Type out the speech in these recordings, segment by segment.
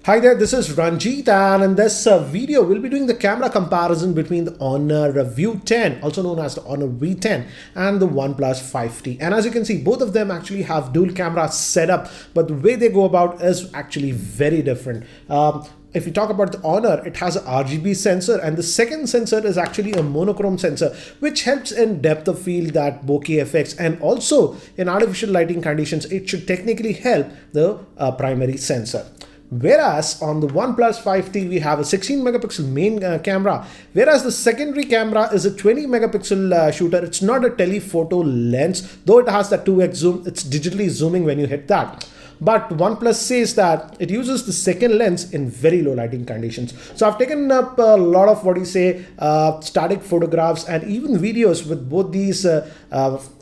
Hi there, this is Ranjit, and in this video we'll be doing the camera comparison between the Honor V10, also known as the Honor V10, and the OnePlus 5T. And as you can see, both of them actually have dual camera setup, but the way they go about is actually very different. If you talk about the Honor, it has a RGB sensor, and the second sensor is actually a monochrome sensor, which helps in depth of field, that bokeh effects, and also in artificial lighting conditions, it should technically help the primary sensor. Whereas on the OnePlus 5T, we have a 16 megapixel main camera, whereas the secondary camera is a 20 megapixel shooter. It's not a telephoto lens, though it has that 2x zoom. It's digitally zooming when you hit that. But OnePlus says that it uses the second lens in very low lighting conditions. So I've taken up a lot of static photographs and even videos with both these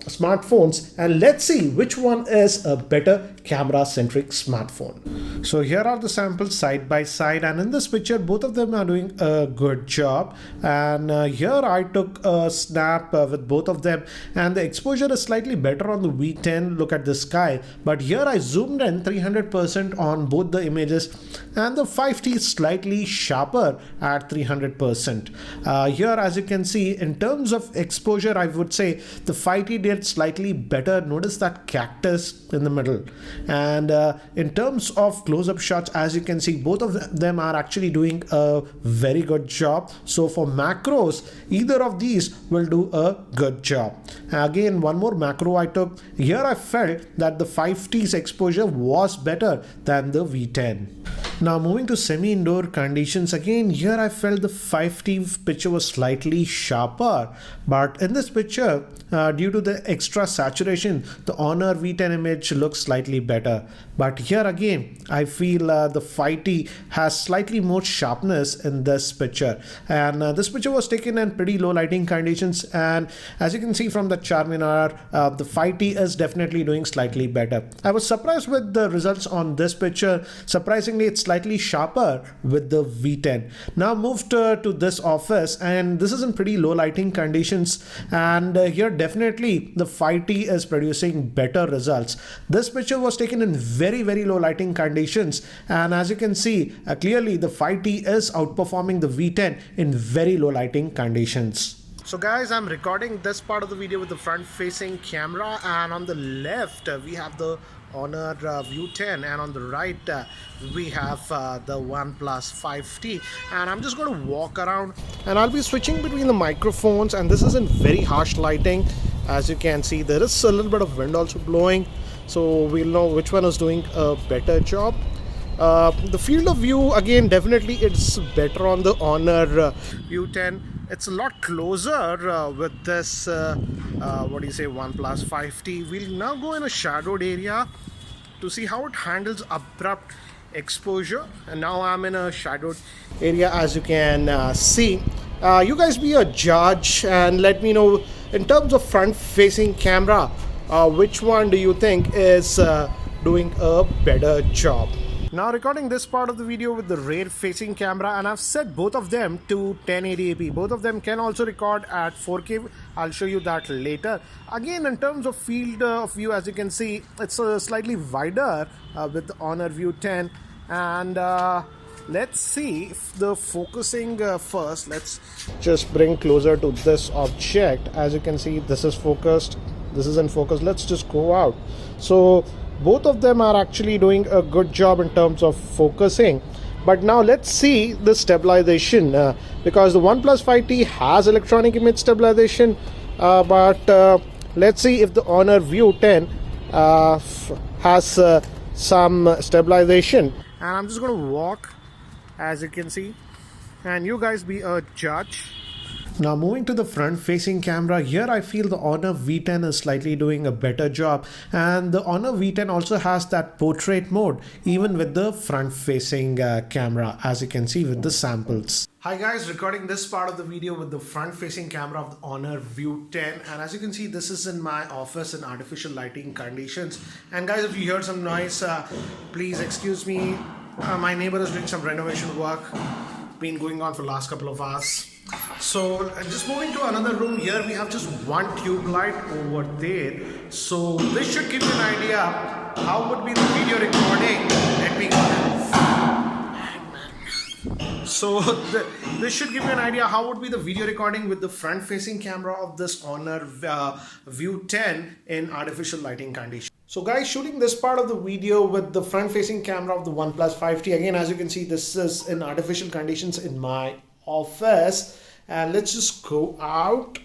smartphones, and let's see which one is a better camera centric smartphone. So here are the samples side by side, and in this picture both of them are doing a good job. And here I took a snap with both of them, and the exposure is slightly better on the V10. Look at the sky, but here I zoomed in 300% on both the images, and the 5T is slightly sharper at 300%. Here, as you can see, in terms of exposure, I would say the 5T did slightly better. Notice that cactus in the middle. And in terms of close-up shots, as you can see, both of them are actually doing a very good job. So for macros, either of these will do a good job. Again, one more macro I took. Here I felt that the 5T's exposure was better than the V10. Now moving to semi-indoor conditions, again here I felt the 5T picture was slightly sharper, but in this picture, due to the extra saturation, the Honor V10 image looks slightly better. But here again, I feel the 5T has slightly more sharpness in this picture. And this picture was taken in pretty low lighting conditions. And as you can see from the Charminar, the 5T is definitely doing slightly better. I was surprised with the results on this picture. Surprisingly, it's slightly sharper with the V10. Now moved to this office, and this is in pretty low lighting conditions. And here definitely the 5T is producing better results. This picture was taken in very low lighting conditions, and as you can see clearly the 5T is outperforming the V10 in very low lighting conditions. So guys, I'm recording this part of the video with the front facing camera, and on the left we have the Honor V10, and on the right we have the OnePlus 5T. And I'm just going to walk around, and I'll be switching between the microphones, and this is in very harsh lighting. As you can see, there is a little bit of wind also blowing, so we'll know which one is doing a better job. The field of view, again, definitely it's better on the Honor V10. It's a lot closer with this OnePlus 5T. We'll now go in a shadowed area to see how it handles abrupt exposure. And now I'm in a shadowed area, as you can see. You guys be a judge and let me know, in terms of front facing camera, which one do you think is doing a better job? Now recording this part of the video with the rear facing camera, and I've set both of them to 1080p. Both of them can also record at 4K. I'll show you that later. Again, in terms of field of view, as you can see, it's slightly wider with the Honor V10. And let's see if the focusing first. Let's just bring closer to this object. As you can see, this is focused, this is in focus. Let's just go out. So both of them are actually doing a good job in terms of focusing. But now let's see the stabilization, because the OnePlus 5T has electronic image stabilization, but let's see if the Honor V10 has some stabilization. And I'm just going to walk, as you can see, and you guys be a judge. Now moving to the front facing camera, here I feel the Honor V10 is slightly doing a better job, and the Honor V10 also has that portrait mode even with the front facing camera, as you can see with the samples. Hi guys, recording this part of the video with the front facing camera of the Honor V10, and as you can see, this is in my office in artificial lighting conditions. And guys, if you heard some noise, please excuse me. My neighbor is doing some renovation work, been going on for the last couple of hours. So just moving to another room, here we have just one tube light over there. So this should give you an idea how would be the video recording. Let me go ahead So this should give you an idea how would be the video recording with the front facing camera of this Honor View 10 in artificial lighting conditions. So guys, shooting this part of the video with the front facing camera of the OnePlus 5T. Again, as you can see, this is in artificial conditions in my office. And let's just go out.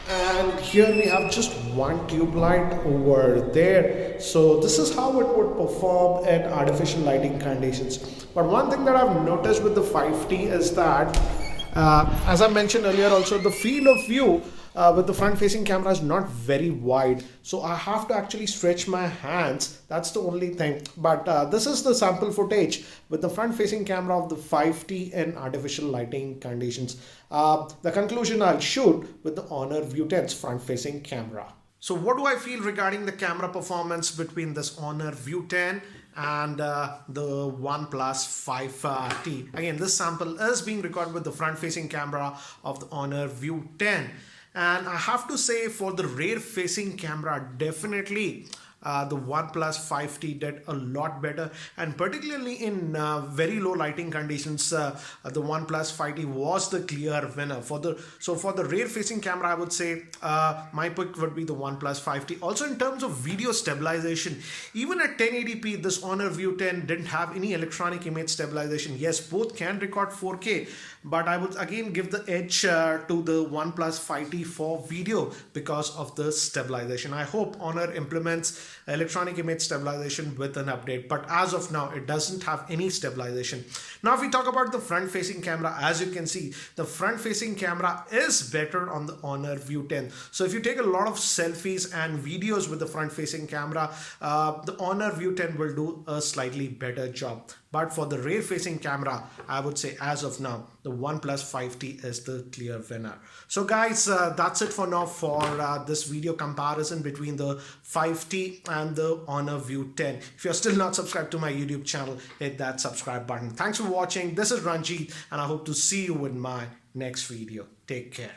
And here we have just one tube light over there. So this is how it would perform in artificial lighting conditions. But one thing that I've noticed with the 5T is that, as I mentioned earlier also, the field of view with the front facing camera is not very wide. So I have to actually stretch my hands. That's the only thing. But this is the sample footage with the front facing camera of the 5T in artificial lighting conditions. The conclusion I'll shoot with the Honor View 10's front facing camera. So what do I feel regarding the camera performance between this Honor View 10 and the OnePlus 5T? Again, this sample is being recorded with the front facing camera of the Honor View 10. And I have to say, for the rear facing camera, definitely the OnePlus 5T did a lot better, and particularly in very low lighting conditions, the OnePlus 5T was the clear winner. For the rear facing camera, I would say my pick would be the OnePlus 5T. Also, in terms of video stabilization, even at 1080p, this Honor View 10 didn't have any electronic image stabilization. Yes, both can record 4K, but I would again give the edge to the OnePlus 5T for video because of the stabilization. I hope Honor implements electronic image stabilization with an update, but as of now it doesn't have any stabilization. Now if we talk about the front facing camera, as you can see, the front facing camera is better on the Honor View 10. So if you take a lot of selfies and videos with the front facing camera, the Honor View 10 will do a slightly better job. But for the rear facing camera, I would say as of now, the OnePlus 5T is the clear winner. So guys, that's it for now for this video comparison between the 5T and the Honor View 10. If you're still not subscribed to my YouTube channel, hit that subscribe button. Thanks for watching. This is Ranjit, and I hope to see you in my next video. Take care.